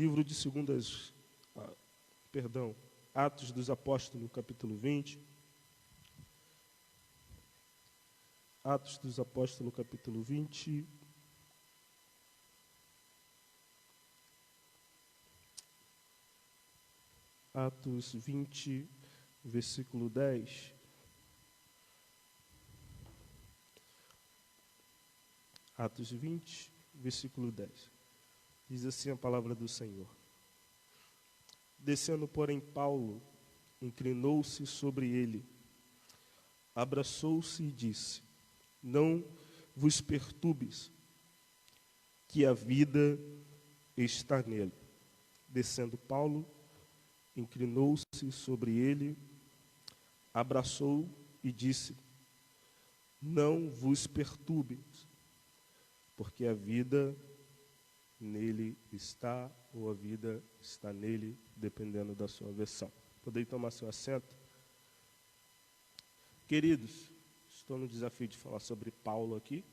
Livro de Atos dos Apóstolos, capítulo 20. Atos dos Apóstolos, capítulo 20. Atos 20, versículo 10. Atos 20, versículo 10. Diz assim a palavra do Senhor. Descendo, porém, Paulo, inclinou-se sobre ele, abraçou-se e disse: Não vos perturbes, que a vida está nele. Descendo Paulo, inclinou-se sobre ele, abraçou e disse: Não vos perturbes, porque a vida nele está, ou a vida está nele, dependendo da sua versão. Podem tomar seu assento? Queridos, estou no desafio de falar sobre Paulo aqui,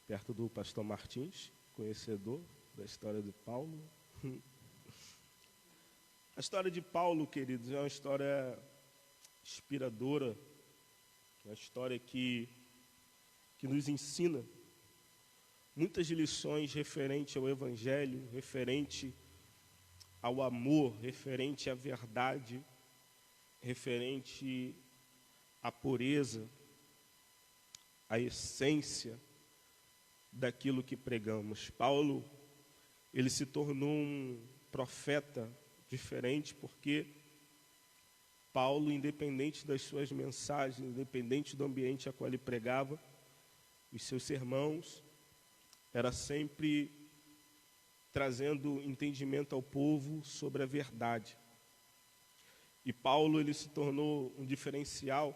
perto do pastor Martins, conhecedor da história de Paulo. A história de Paulo, queridos, é uma história inspiradora, uma história que nos ensina muitas lições referente ao Evangelho, referente ao amor, referente à verdade, referente à pureza, à essência daquilo que pregamos. Paulo, ele se tornou um profeta diferente porque Paulo, independente das suas mensagens, independente do ambiente a qual ele pregava, os seus sermãos, era sempre trazendo entendimento ao povo sobre a verdade. E Paulo, ele se tornou um diferencial,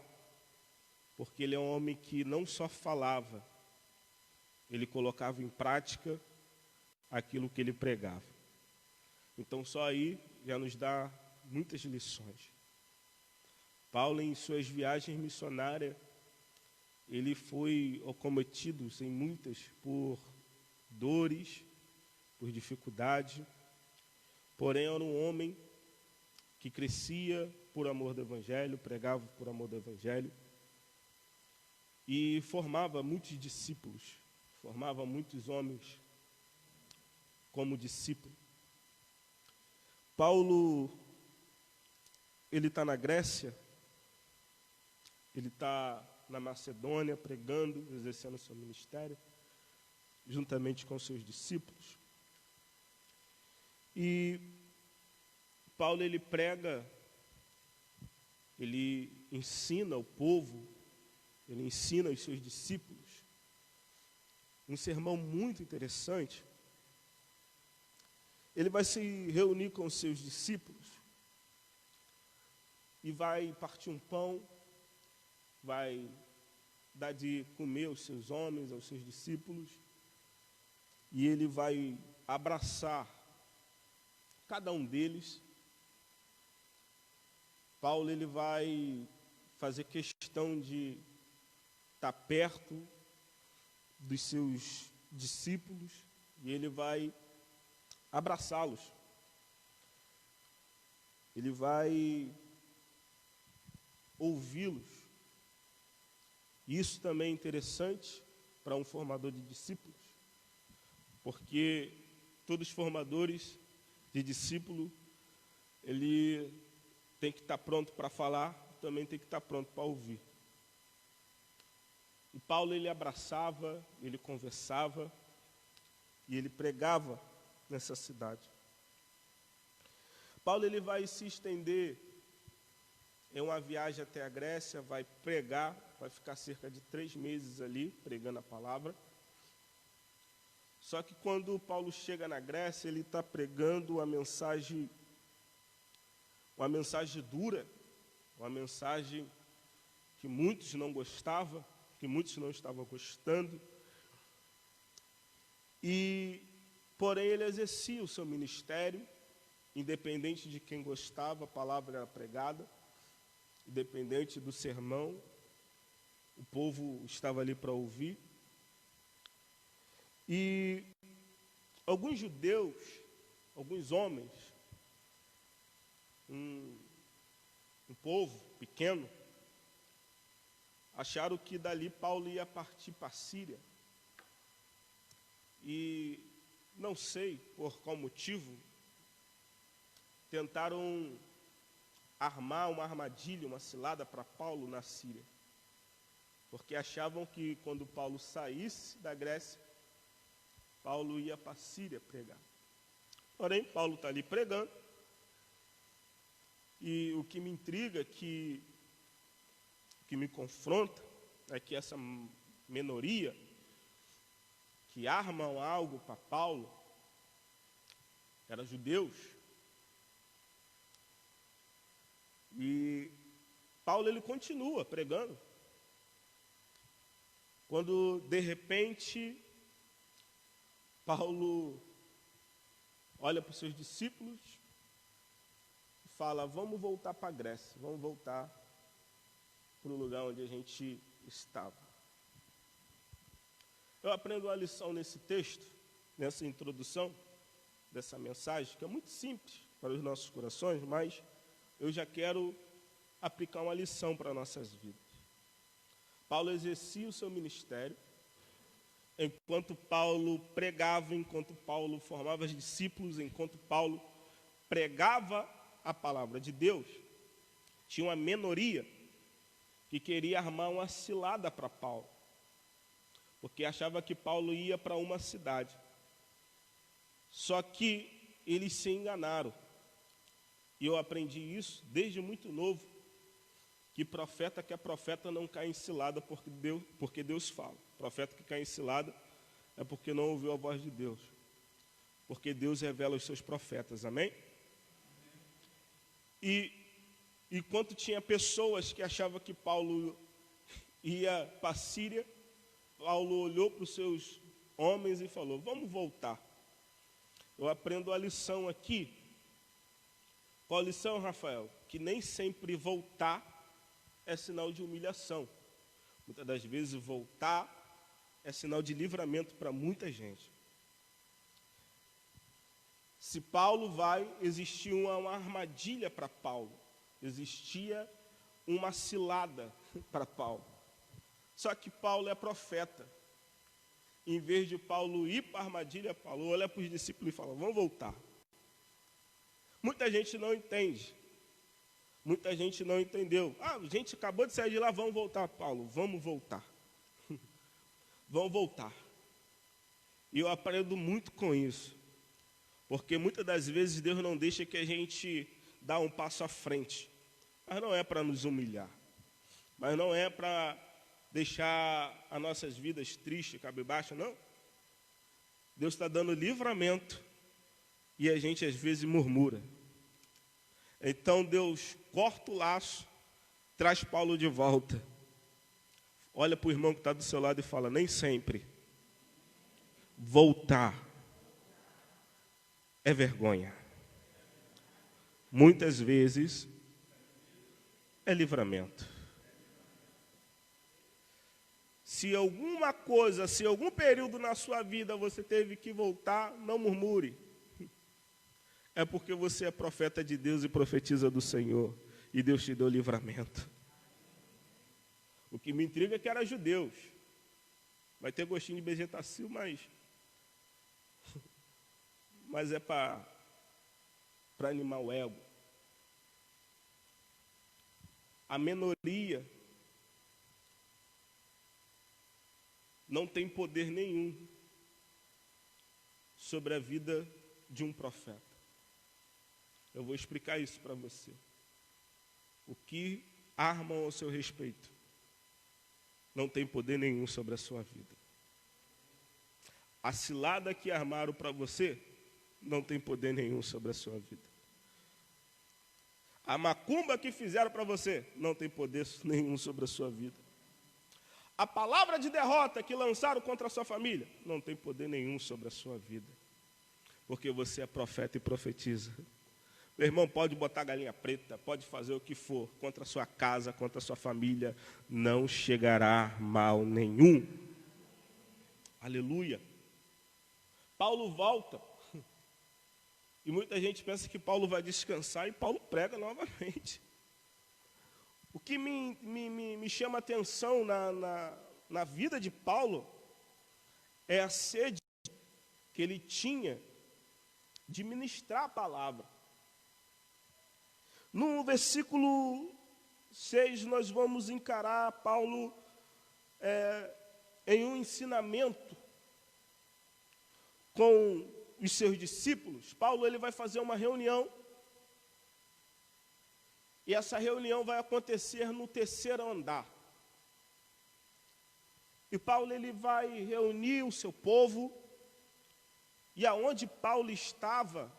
porque ele é um homem que não só falava, ele colocava em prática aquilo que ele pregava. Então, só aí já nos dá muitas lições. Paulo, em suas viagens missionárias, ele foi acometido, sem muitas, por dores, por dificuldade, porém era um homem que crescia por amor do Evangelho, pregava por amor do Evangelho e formava muitos discípulos, formava muitos homens como discípulo. Paulo, ele está na Grécia, ele está na Macedônia pregando, exercendo seu ministério, juntamente com seus discípulos. E Paulo, ele prega, ele ensina o povo, ele ensina os seus discípulos um sermão muito interessante. Ele vai se reunir com os seus discípulos e vai partir um pão, vai dar de comer aos seus homens, aos seus discípulos, e ele vai abraçar cada um deles. Paulo, ele vai fazer questão de estar perto dos seus discípulos e ele vai abraçá-los. Ele vai ouvi-los. Isso também é interessante para um formador de discípulos, porque todos os formadores de discípulo, ele tem que estar pronto para falar, também tem que estar pronto para ouvir. E Paulo, ele abraçava, ele conversava e ele pregava nessa cidade. Paulo, ele vai se estender em uma viagem até a Grécia, vai pregar, vai ficar cerca de 3 meses ali pregando a palavra. Só que quando Paulo chega na Grécia, ele está pregando uma mensagem dura, uma mensagem que muitos não gostavam, que muitos não estavam gostando. Porém, ele exercia o seu ministério, independente de quem gostava, a palavra era pregada, independente do sermão, o povo estava ali para ouvir. E Alguns judeus, alguns homens, um povo pequeno, acharam que dali Paulo ia partir para a Síria. E não sei por qual motivo, tentaram armar uma armadilha, uma cilada para Paulo na Síria. Porque achavam que quando Paulo saísse da Grécia, Paulo ia para a Síria pregar. Porém, Paulo está ali pregando. E o que me intriga, o que me confronta, é que essa minoria que armam algo para Paulo, eram judeus. E Paulo, ele continua pregando. Quando, de repente, Paulo olha para os seus discípulos e fala: vamos voltar para a Grécia, vamos voltar para o lugar onde a gente estava. Eu aprendo uma lição nesse texto, nessa introdução dessa mensagem, que é muito simples para os nossos corações, mas eu já quero aplicar uma lição para nossas vidas. Paulo exercia o seu ministério, enquanto Paulo pregava, enquanto Paulo formava os discípulos, enquanto Paulo pregava a palavra de Deus, tinha uma minoria que queria armar uma cilada para Paulo, porque achava que Paulo ia para uma cidade. Só que eles se enganaram. E eu aprendi isso desde muito novo, que profeta que é profeta não cai em cilada porque Deus fala. Profeta que cai em cilada é porque não ouviu a voz de Deus. Porque Deus revela os seus profetas, amém? E enquanto tinha pessoas que achavam que Paulo ia para a Síria, Paulo olhou para os seus homens e falou: vamos voltar. Eu aprendo a lição aqui. Qual a lição, Rafael? Que nem sempre voltar é sinal de humilhação. Muitas das vezes voltar é sinal de livramento para muita gente. Se Paulo vai, existia uma armadilha para Paulo. Existia uma cilada para Paulo. Só que Paulo é profeta. Em vez de Paulo ir para a armadilha, Paulo olha para os discípulos e fala: vamos voltar. Muita gente não entende. Muita gente não entendeu. A gente acabou de sair de lá, vamos voltar, Paulo. Vamos voltar. Vamos voltar. E eu aprendo muito com isso. Porque muitas das vezes Deus não deixa que a gente dá um passo à frente. Mas não é para nos humilhar. Mas não é para deixar as nossas vidas tristes, cabisbaixas, não. Deus está dando livramento e a gente às vezes murmura. Então Deus corta o laço, traz Paulo de volta. Olha para o irmão que está do seu lado e fala: nem sempre voltar é vergonha. Muitas vezes é livramento. Se alguma coisa, se algum período na sua vida você teve que voltar, não murmure. É porque você é profeta de Deus e profetiza do Senhor. E Deus te deu livramento. O que me intriga é que era judeus. Vai ter gostinho de bezetacil, mas é para animar o ego. A minoria não tem poder nenhum sobre a vida de um profeta. Eu vou explicar isso para você. O que armam ao seu respeito não tem poder nenhum sobre a sua vida. A cilada que armaram para você não tem poder nenhum sobre a sua vida. A macumba que fizeram para você não tem poder nenhum sobre a sua vida. A palavra de derrota que lançaram contra a sua família não tem poder nenhum sobre a sua vida. Porque você é profeta e profetiza. Meu irmão, pode botar galinha preta, pode fazer o que for contra a sua casa, contra a sua família, não chegará mal nenhum. Aleluia. Paulo volta. E muita gente pensa que Paulo vai descansar e Paulo prega novamente. O que me chama a atenção na vida de Paulo é a sede que ele tinha de ministrar a palavra. No versículo 6, nós vamos encarar Paulo em um ensinamento com os seus discípulos. Paulo ele vai fazer uma reunião, e essa reunião vai acontecer no terceiro andar. E Paulo ele vai reunir o seu povo, e aonde Paulo estava,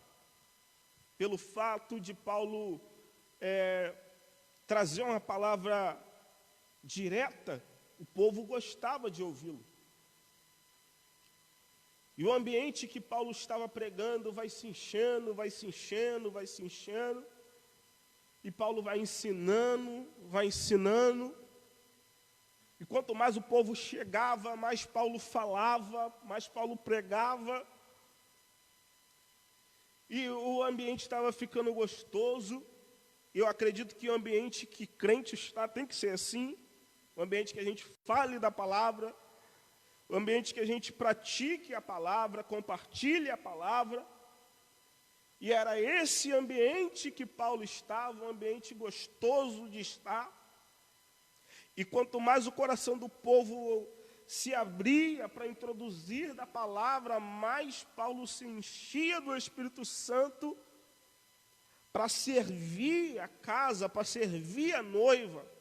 pelo fato de Paulo trazer uma palavra direta, o povo gostava de ouvi-lo. E o ambiente que Paulo estava pregando vai se enchendo, vai se enchendo, vai se enchendo. E Paulo vai ensinando, vai ensinando. E quanto mais o povo chegava, mais Paulo falava, mais Paulo pregava. E o ambiente estava ficando gostoso. Eu acredito que o ambiente que crente está tem que ser assim. O ambiente que a gente fale da palavra. O ambiente que a gente pratique a palavra, compartilhe a palavra. E era esse ambiente que Paulo estava, um ambiente gostoso de estar. E quanto mais o coração do povo se abria para introduzir da palavra, mais Paulo se enchia do Espírito Santo para servir a casa, para servir a noiva.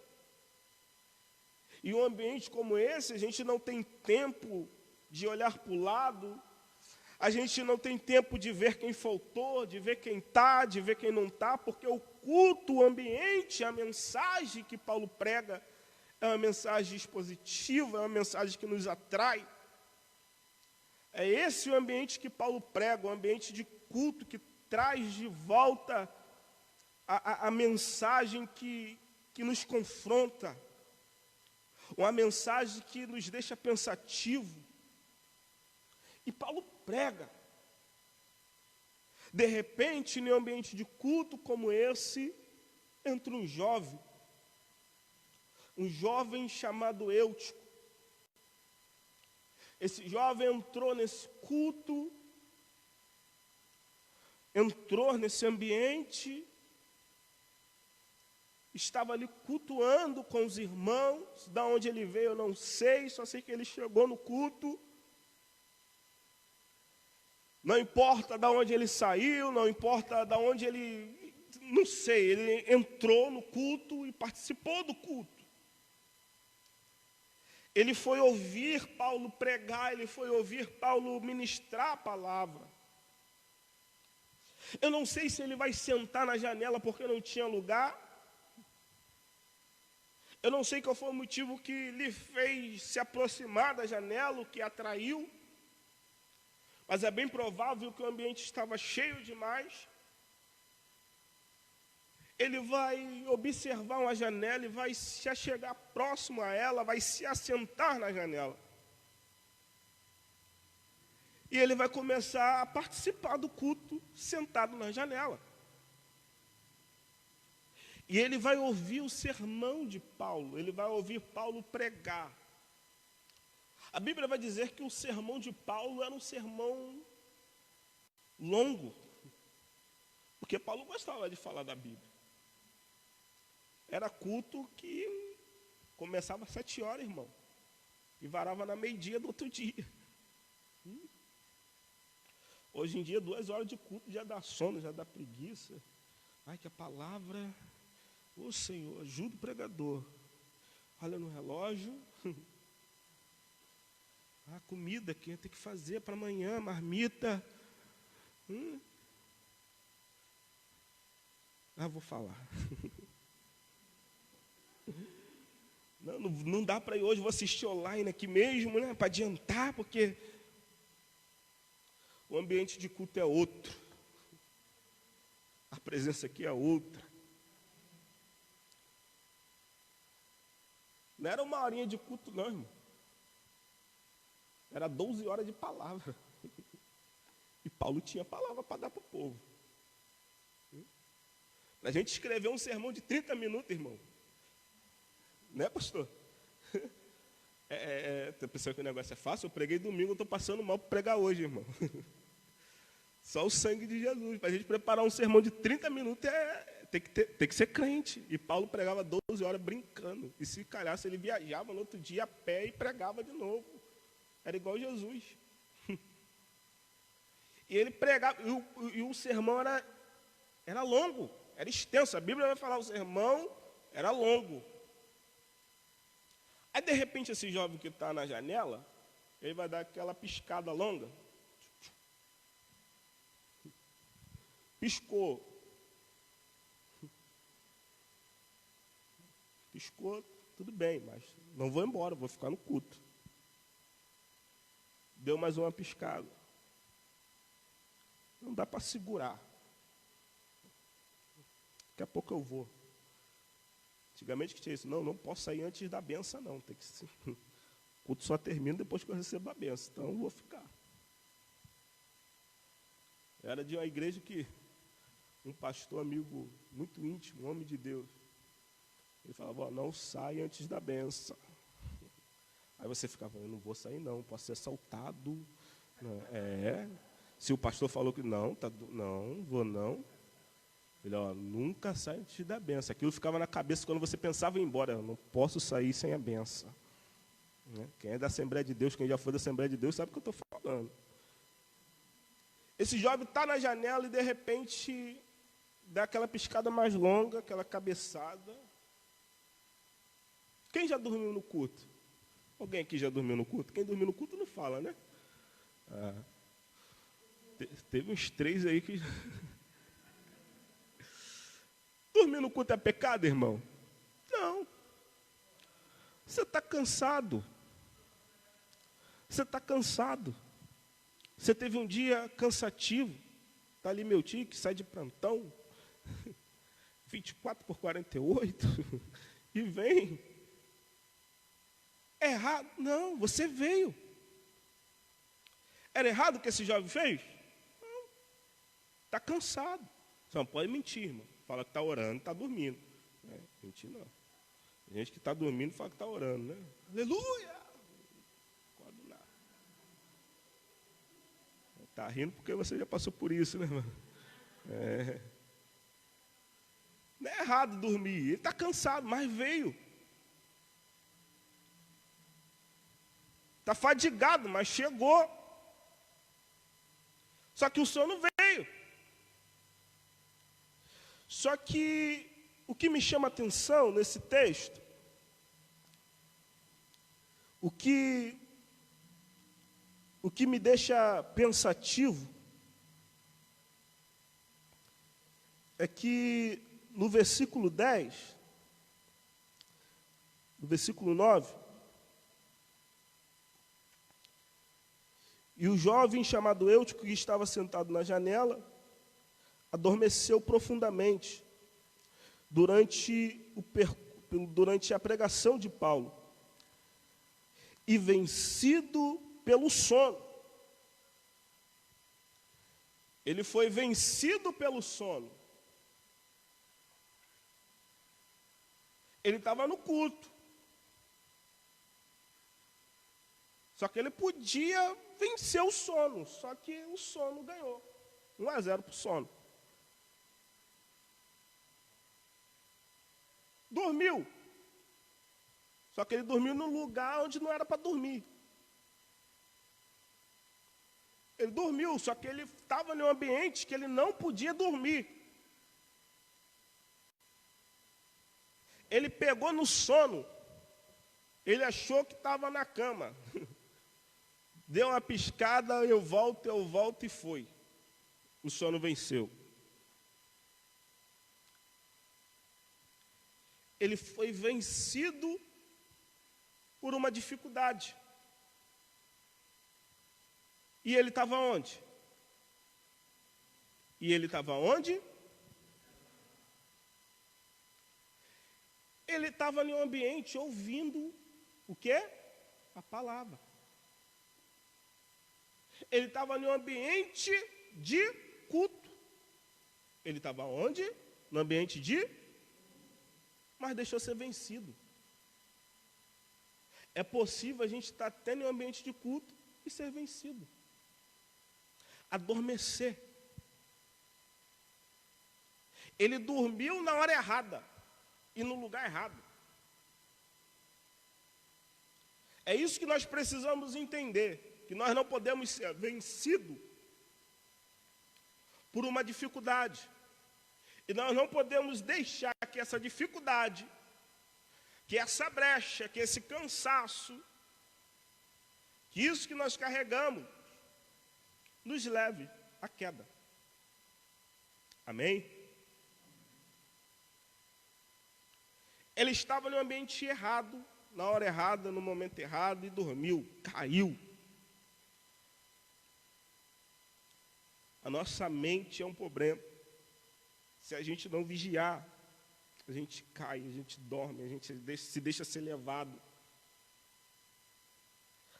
E um ambiente como esse, a gente não tem tempo de olhar para o lado, a gente não tem tempo de ver quem faltou, de ver quem está, de ver quem não está, porque o culto, o ambiente, a mensagem que Paulo prega é uma mensagem expositiva, é uma mensagem que nos atrai. É esse o ambiente que Paulo prega, um ambiente de culto que traz de volta a mensagem que nos confronta. Uma mensagem que nos deixa pensativo. E Paulo prega. De repente, em um ambiente de culto como esse, entra um jovem chamado Eutico. Esse jovem entrou nesse culto, entrou nesse ambiente, estava ali cultuando com os irmãos. Da onde ele veio eu não sei, só sei que ele chegou no culto. Não importa de onde ele saiu, não importa de onde ele, não sei, ele entrou no culto e participou do culto. Ele foi ouvir Paulo pregar, ele foi ouvir Paulo ministrar a palavra. Eu não sei se ele vai sentar na janela porque não tinha lugar. Eu não sei qual foi o motivo que lhe fez se aproximar da janela, o que atraiu. Mas é bem provável que o ambiente estava cheio demais. Ele vai observar uma janela e vai se achegar próximo a ela, vai se assentar na janela. E ele vai começar a participar do culto sentado na janela. E ele vai ouvir o sermão de Paulo, ele vai ouvir Paulo pregar. A Bíblia vai dizer que o sermão de Paulo era um sermão longo, porque Paulo gostava de falar da Bíblia. Era culto que começava às 7 horas, irmão, e varava na meio-dia do outro dia. Hoje em dia, 2 horas de culto já dá sono, já dá preguiça. Ai, que a palavra, ô Senhor, ajuda o pregador. Olha no relógio. A comida que tem que fazer para amanhã, marmita. Vou falar. Não dá para ir hoje, vou assistir online aqui mesmo, né? Para adiantar, porque o ambiente de culto é outro. A presença aqui é outra. Não era 1 horinha de culto, não, irmão. Era 12 horas de palavra. E Paulo tinha palavra para dar para o povo. A gente escreveu um sermão de 30 minutos, irmão. Né, pastor? Tem pessoa que o negócio é fácil. Eu preguei domingo, eu estou passando mal para pregar hoje, irmão. Só o sangue de Jesus. Para a gente preparar um sermão de 30 minutos, tem que ser crente. E Paulo pregava 12 horas brincando. E se calhasse, ele viajava no outro dia a pé e pregava de novo. Era igual Jesus. E ele pregava, e o sermão era longo, era extenso. A Bíblia vai falar, o sermão era longo. Aí, de repente, esse jovem que está na janela, ele vai dar aquela piscada longa. Piscou. Piscou, tudo bem, mas não vou embora, vou ficar no culto. Deu mais uma piscada. Não dá para segurar. Daqui a pouco eu vou. Antigamente que tinha isso. Não posso sair antes da benção, não. Tem que ser. O culto só termina depois que eu recebo a benção. Então eu vou ficar. Era de uma igreja que um pastor amigo muito íntimo, um homem de Deus, ele falava, não sai antes da benção. Aí você ficava, eu não vou sair não, posso ser assaltado. Se o pastor falou que não, não vou não. Ele, nunca sai antes da benção. Aquilo ficava na cabeça quando você pensava em ir embora. Eu não posso sair sem a benção. Quem é da Assembleia de Deus, quem já foi da Assembleia de Deus, sabe o que eu estou falando. Esse jovem está na janela e, de repente, dá aquela piscada mais longa, aquela cabeçada. Quem já dormiu no culto? Alguém aqui já dormiu no culto? Quem dormiu no culto não fala, né? Teve uns 3 aí que... Dormir no culto é pecado, irmão? Não. Você está cansado. Você está cansado. Você teve um dia cansativo. Está ali meu tio que sai de plantão. 24/48. E vem. É errado? Não, você veio. Era errado o que esse jovem fez? Não. Está cansado. Você não pode mentir, irmão. Fala que está orando, está dormindo. Mentir não. Tem gente que está dormindo e fala que está orando, né? Aleluia! Não acordo nada. Está rindo porque você já passou por isso, né, irmão? Não é errado dormir. Ele está cansado, mas veio. Está fadigado, mas chegou. Só que o sono veio. Só que o que me chama a atenção nesse texto, o que me deixa pensativo, é que no versículo 10, no versículo 9, e o jovem chamado Eutico, que estava sentado na janela, adormeceu profundamente durante a pregação de Paulo. E vencido pelo sono. Ele foi vencido pelo sono. Ele estava no culto. Só que ele podia vencer o sono. Só que o sono ganhou. 1-0 para o sono. Dormiu. Só que ele dormiu num lugar onde não era para dormir. Ele dormiu, só que ele estava em um ambiente que ele não podia dormir. Ele pegou no sono. Ele achou que estava na cama. Deu uma piscada, eu volto e foi. O sono venceu. Ele foi vencido por uma dificuldade. E ele estava onde? Ele estava em um ambiente ouvindo o quê? A palavra. Ele estava em um ambiente de culto. Ele estava onde? No ambiente de... Mas deixou ser vencido. É possível a gente estar até em um ambiente de culto e ser vencido. Adormecer. Ele dormiu na hora errada e no lugar errado. É isso que nós precisamos entender, que nós não podemos ser vencidos por uma dificuldade. E nós não podemos deixar que essa dificuldade, que essa brecha, que esse cansaço, que isso que nós carregamos, nos leve à queda. Amém? Ele estava no ambiente errado, na hora errada, no momento errado, e dormiu, caiu. A nossa mente é um problema. Se a gente não vigiar, a gente cai, a gente dorme, a gente se deixa ser levado.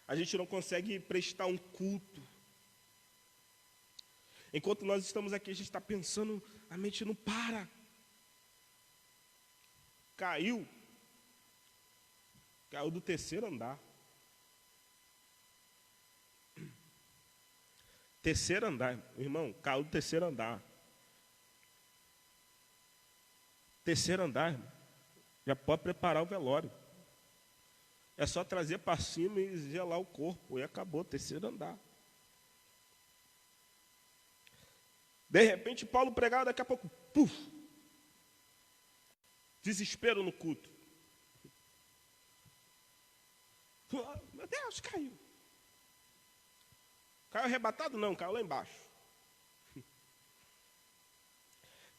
A gente não consegue prestar um culto. Enquanto nós estamos aqui, a gente está pensando, a mente não para. Caiu do terceiro andar. Terceiro andar, irmão, caiu do terceiro andar. Terceiro andar, irmão, já pode preparar o velório. É só trazer para cima e gelar o corpo, e acabou, terceiro andar. De repente, Paulo pregava, daqui a pouco, puf, desespero no culto. Meu Deus, caiu. Caiu arrebatado? Não, caiu lá embaixo.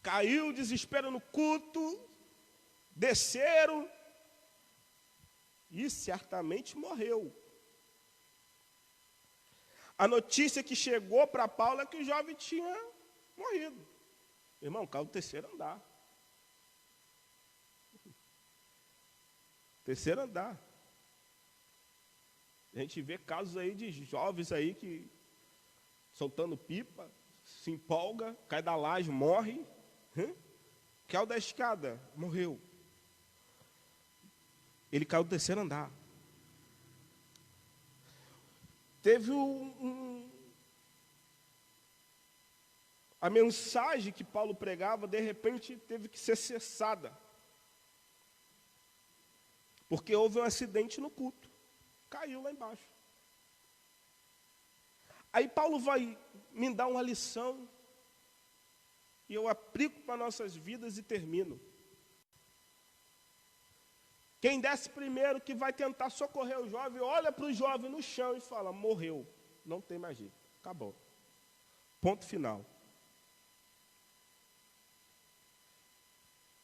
Caiu, desespero no culto, desceram e certamente morreu. A notícia que chegou para Paulo é que o jovem tinha morrido. Irmão, caiu do terceiro andar. Terceiro andar. A gente vê casos aí de jovens aí que soltando pipa, se empolga, cai da laje, morre. Caiu da escada, morreu. Ele caiu do terceiro andar. Teve a mensagem que Paulo pregava, de repente, teve que ser cessada. Porque houve um acidente no culto. Caiu lá embaixo. Aí Paulo vai me dar uma lição, e eu aplico para nossas vidas e termino. Quem desce primeiro, que vai tentar socorrer o jovem, olha para o jovem no chão e fala, morreu, não tem mais jeito, acabou. Ponto final.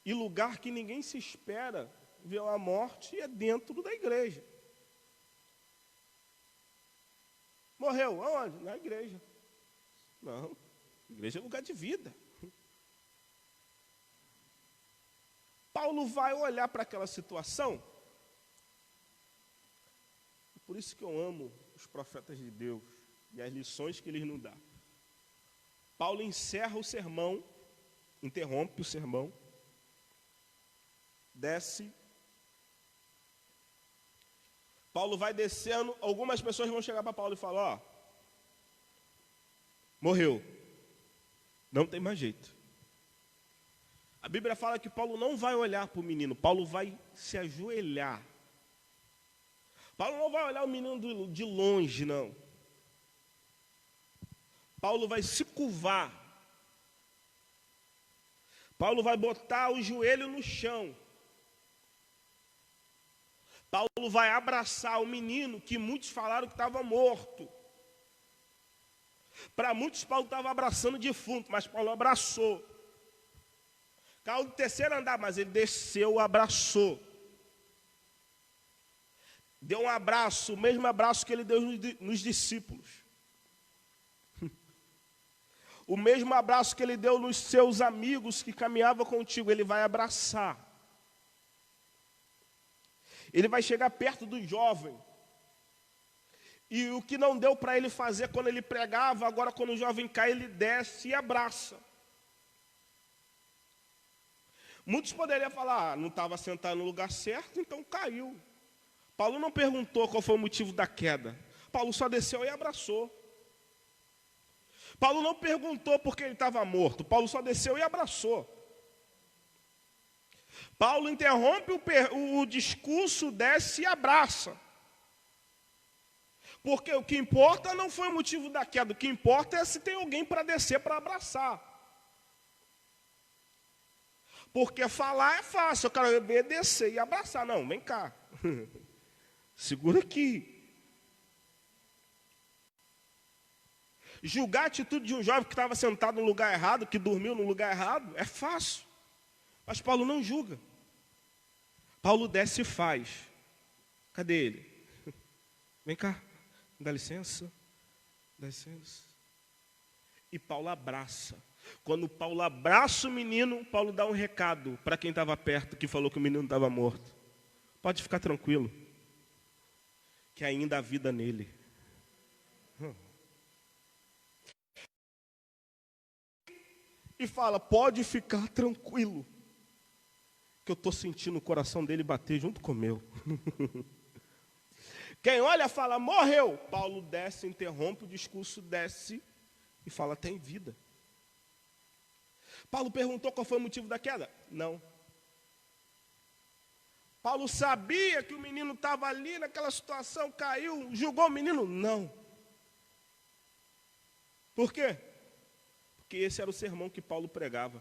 E lugar que ninguém se espera ver a morte é dentro da igreja. Morreu, aonde? Na igreja. Não, igreja é lugar de vida. Paulo vai olhar para aquela situação. Por isso que eu amo os profetas de Deus e as lições que eles nos dão. Paulo encerra o sermão, interrompe o sermão, desce. Paulo vai descendo, algumas pessoas vão chegar para Paulo e falar, ó, morreu, não tem mais jeito. A Bíblia fala que Paulo não vai olhar para o menino, Paulo vai se ajoelhar. Paulo não vai olhar o menino de longe, não. Paulo vai se curvar. Paulo vai botar o joelho no chão. Paulo vai abraçar o menino que muitos falaram que estava morto. Para muitos, Paulo estava abraçando o defunto, mas Paulo abraçou. Caiu do terceiro andar, mas ele desceu, abraçou. Deu um abraço, o mesmo abraço que ele deu nos discípulos. O mesmo abraço que ele deu nos seus amigos que caminhavam contigo, ele vai abraçar. Ele vai chegar perto do jovem. E o que não deu para ele fazer quando ele pregava, agora quando o jovem cai, ele desce e abraça. Muitos poderiam falar, não estava sentado no lugar certo, então caiu. Paulo não perguntou qual foi o motivo da queda. Paulo só desceu e abraçou. Paulo não perguntou por que ele estava morto. Paulo só desceu e abraçou. Paulo interrompe o discurso, desce e abraça. Porque o que importa não foi o motivo da queda. O que importa é se tem alguém para descer para abraçar. Porque falar é fácil. Eu quero ver descer e abraçar. Não, vem cá. Segura aqui. Julgar a atitude de um jovem que estava sentado no lugar errado, que dormiu no lugar errado, é fácil. Mas Paulo não julga. Paulo desce e faz. Cadê ele? Vem cá, dá licença. Dá licença. E Paulo abraça. Quando Paulo abraça o menino, Paulo dá um recado para quem estava perto, que falou que o menino estava morto. Pode ficar tranquilo, que ainda há vida nele. E fala, pode ficar tranquilo, que eu estou sentindo o coração dele bater junto com o meu. Quem olha fala, morreu. Paulo desce, interrompe o discurso, desce e fala, tem vida. Paulo perguntou qual foi o motivo da queda? Não. Paulo sabia que o menino estava ali naquela situação, caiu, julgou o menino? Não. Por quê? Porque esse era o sermão que Paulo pregava.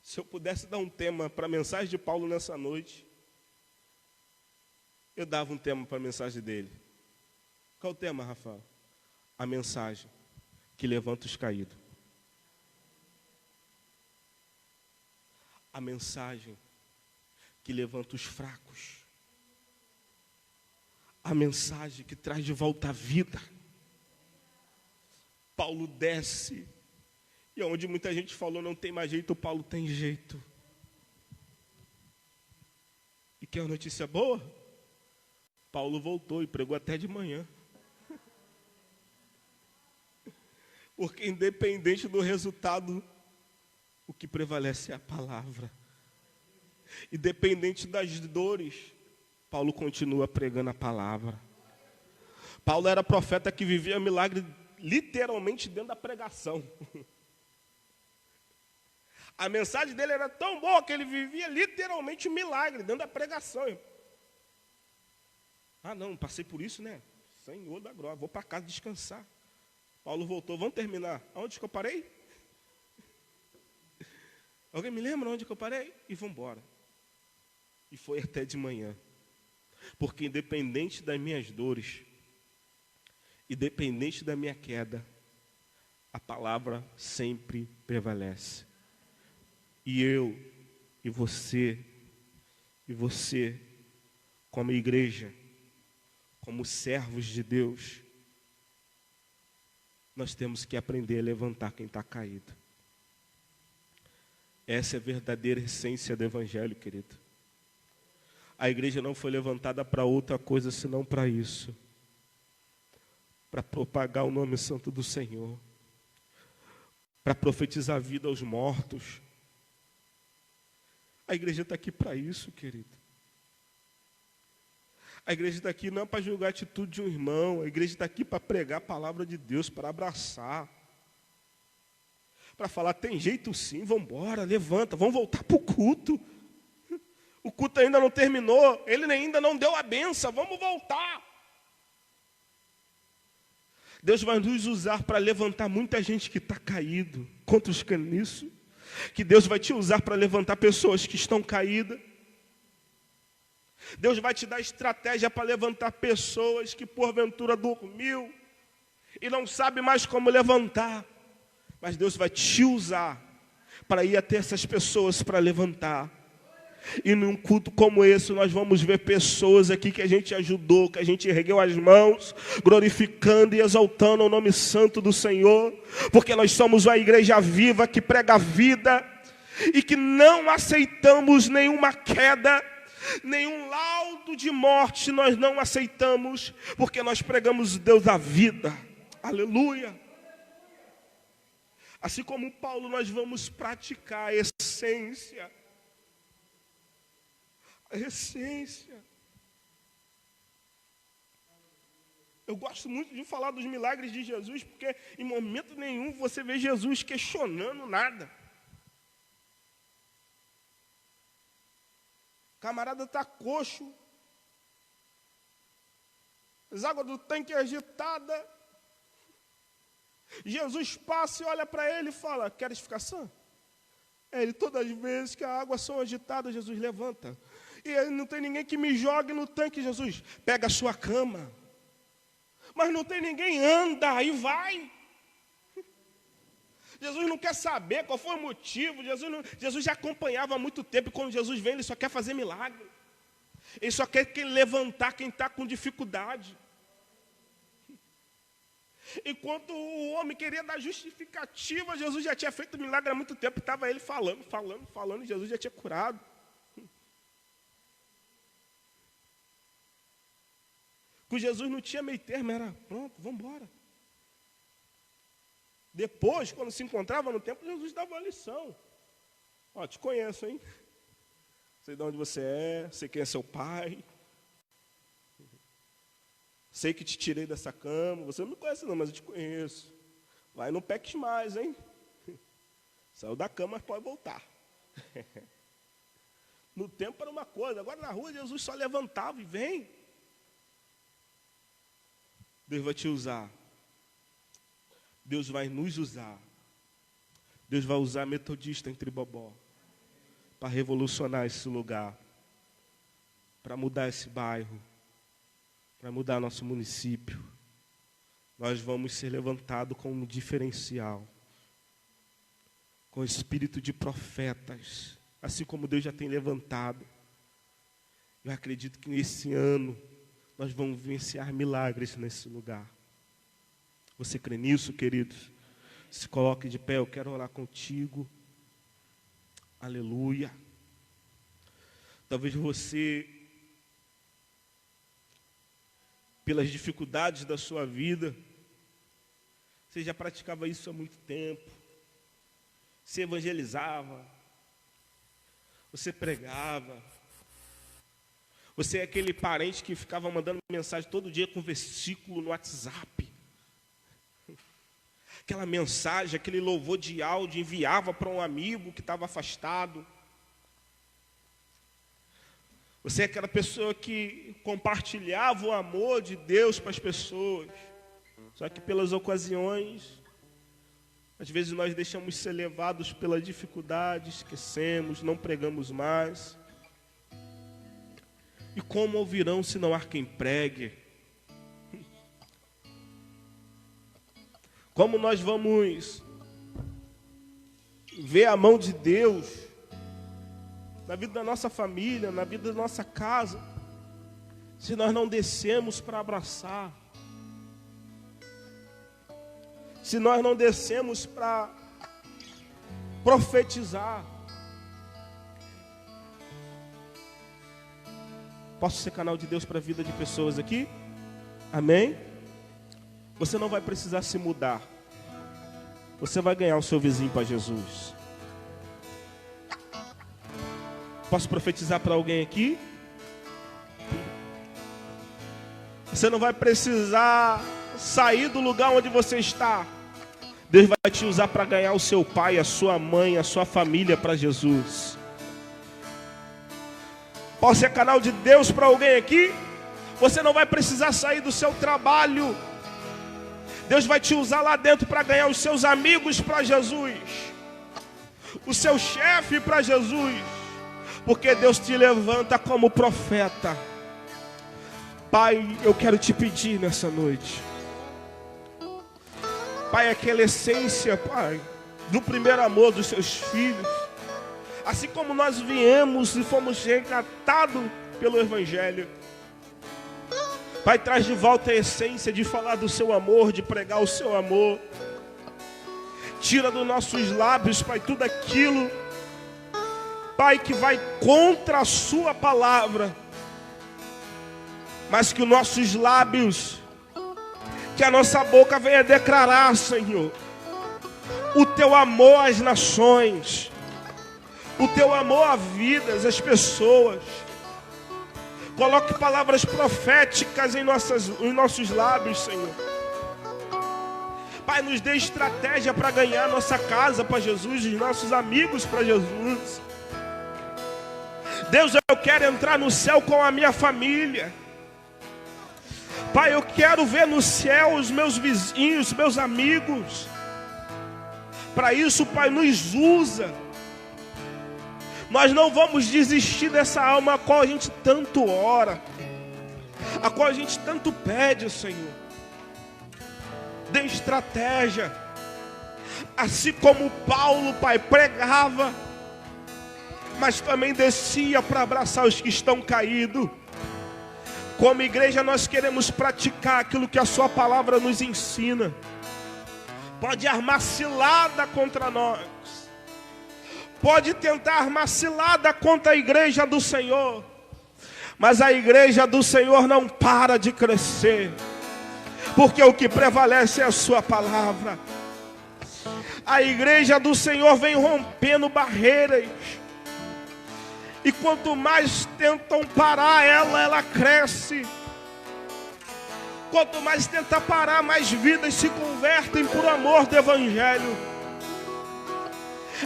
Se eu pudesse dar um tema para a mensagem de Paulo nessa noite, eu dava um tema para a mensagem dele. Qual o tema, Rafael? A mensagem que levanta os caídos. A mensagem que levanta os fracos. A mensagem que traz de volta a vida. Paulo desce, e onde muita gente falou não tem mais jeito, Paulo tem jeito. E quer uma notícia boa? Paulo voltou e pregou até de manhã. Porque independente do resultado, o que prevalece é a palavra. Independente das dores, Paulo continua pregando a palavra. Paulo era profeta que vivia milagre literalmente dentro da pregação. A mensagem dele era tão boa que ele vivia literalmente um milagre dentro da pregação. Ah, não, passei por isso, né? Senhor da glória, vou para casa descansar. Paulo voltou, vamos terminar. Aonde que eu parei? Alguém me lembra onde que eu parei? E vamos embora. E foi até de manhã. Porque independente das minhas dores, independente da minha queda, a palavra sempre prevalece. E eu, e você, como igreja, como servos de Deus, nós temos que aprender a levantar quem está caído. Essa é a verdadeira essência do Evangelho, querido. A igreja não foi levantada para outra coisa senão para isso. Para propagar o nome santo do Senhor. Para profetizar a vida aos mortos. A igreja está aqui para isso, querido. A igreja está aqui não é para julgar a atitude de um irmão. A igreja está aqui para pregar a palavra de Deus, para abraçar. Para falar, tem jeito sim, vamos embora, levanta, vamos voltar para o culto. O culto ainda não terminou, ele ainda não deu a benção, vamos voltar. Deus vai nos usar para levantar muita gente que está caído. Quantos creem nisso? Que Deus vai te usar para levantar pessoas que estão caídas. Deus vai te dar estratégia para levantar pessoas que porventura dormiu e não sabe mais como levantar. Mas Deus vai te usar para ir até essas pessoas para levantar. E num culto como esse, nós vamos ver pessoas aqui que a gente ajudou, que a gente ergueu as mãos, glorificando e exaltando o nome santo do Senhor, porque nós somos uma igreja viva que prega a vida e que não aceitamos nenhuma queda, Nenhum laudo de morte nós não aceitamos, porque nós pregamos o Deus da vida. Aleluia. Assim como Paulo, nós vamos praticar a essência. A essência. Eu gosto muito de falar dos milagres de Jesus, porque em momento nenhum você vê Jesus questionando nada. O camarada está coxo, as águas do tanque agitadas. Jesus passa e olha para ele e fala: queres ficar sã? Ele, todas as vezes que as águas são agitadas, Jesus levanta. E aí não tem ninguém que me jogue no tanque, Jesus. Pega a sua cama. Mas não tem ninguém, anda e vai. Jesus não quer saber qual foi o motivo. Jesus já acompanhava há muito tempo. E quando Jesus vem, ele só quer fazer milagre. Ele só quer levantar quem está com dificuldade. Enquanto o homem queria dar justificativa, Jesus já tinha feito milagre há muito tempo. Estava ele falando, Jesus já tinha curado. Com Jesus não tinha meio termo, era pronto, vamos embora. Depois, quando se encontrava no templo, Jesus dava uma lição. Ó, te conheço, hein? Sei de onde você é, sei quem é seu pai. Sei que te tirei dessa cama. Você não me conhece não, mas eu te conheço. Vai, não peques mais, hein? Saiu da cama, mas pode voltar. No tempo era uma coisa, agora na rua Jesus só levantava e vem. Deus vai te usar. Deus vai nos usar. Deus vai usar metodista em Tribobó para revolucionar esse lugar, para mudar esse bairro, para mudar nosso município. Nós vamos ser levantados com um diferencial, com espírito de profetas, assim como Deus já tem levantado. Eu acredito que nesse ano nós vamos vivenciar milagres nesse lugar. Você crê nisso, queridos? Se coloque de pé, eu quero orar contigo. Aleluia. Talvez você, pelas dificuldades da sua vida, você já praticava isso há muito tempo. Você evangelizava, você pregava. Você é aquele parente que ficava mandando mensagem todo dia com versículo no WhatsApp. Aquela mensagem, aquele louvor de áudio, enviava para um amigo que estava afastado. Você é aquela pessoa que compartilhava o amor de Deus para as pessoas. Só que pelas ocasiões, às vezes nós deixamos ser levados pela dificuldade, esquecemos, não pregamos mais. E como ouvirão se não há quem pregue? Como nós vamos ver a mão de Deus na vida da nossa família, na vida da nossa casa, se nós não descemos para abraçar? Se nós não descemos para profetizar? Posso ser canal de Deus para a vida de pessoas aqui? Amém? Você não vai precisar se mudar. Você vai ganhar o seu vizinho para Jesus. Posso profetizar para alguém aqui? Você não vai precisar sair do lugar onde você está. Deus vai te usar para ganhar o seu pai, a sua mãe, a sua família para Jesus. Posso ser canal de Deus para alguém aqui? Você não vai precisar sair do seu trabalho. Deus vai te usar lá dentro para ganhar os seus amigos para Jesus, o seu chefe para Jesus, porque Deus te levanta como profeta. Pai, eu quero te pedir nessa noite, Pai, aquela essência, Pai, do primeiro amor dos seus filhos, assim como nós viemos e fomos resgatados pelo Evangelho. Pai, traz de volta a essência de falar do seu amor, de pregar o seu amor. Tira dos nossos lábios, Pai, tudo aquilo Pai, que vai contra a sua palavra, mas que os nossos lábios, que a nossa boca venha declarar, Senhor, o teu amor às nações, o teu amor à vida, às pessoas. Coloque palavras proféticas em nossos lábios, Senhor. Pai, nos dê estratégia para ganhar nossa casa para Jesus, os nossos amigos para Jesus. Deus, eu quero entrar no céu com a minha família. Pai, eu quero ver no céu os meus vizinhos, meus amigos. Para isso, Pai, nos usa. Nós não vamos desistir dessa alma a qual a gente tanto ora, a qual a gente tanto pede, Senhor. Dê estratégia. Assim como Paulo, Pai, pregava, mas também descia para abraçar os que estão caídos. Como igreja, nós queremos praticar aquilo que a sua palavra nos ensina. Pode armar cilada contra nós, pode tentar armar cilada contra a igreja do Senhor, mas a igreja do Senhor não para de crescer, porque o que prevalece é a sua palavra. A igreja do Senhor vem rompendo barreiras, e quanto mais tentam parar ela cresce. Quanto mais tenta parar, mais vidas se convertem por amor do Evangelho.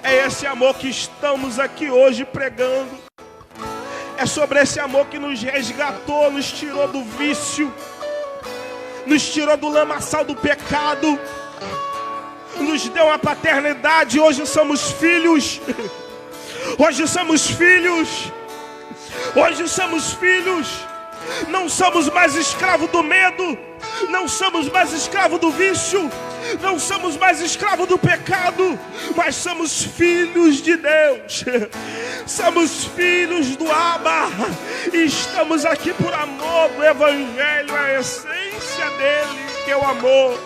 É esse amor que estamos aqui hoje pregando. É sobre esse amor que nos resgatou, nos tirou do vício, nos tirou do lamaçal do pecado, nos deu uma paternidade. Hoje somos filhos. Hoje somos filhos. Hoje somos filhos. Não somos mais escravos do medo, não somos mais escravos do vício, não somos mais escravos do pecado, mas somos filhos de Deus, somos filhos do Abba, e estamos aqui por amor do Evangelho, a essência dele, que é o amor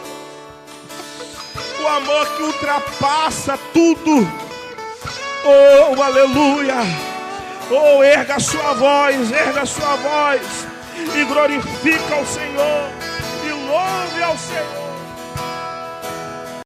que ultrapassa tudo. Oh, aleluia! Oh, erga a sua voz e glorifica ao Senhor, e louve ao Senhor.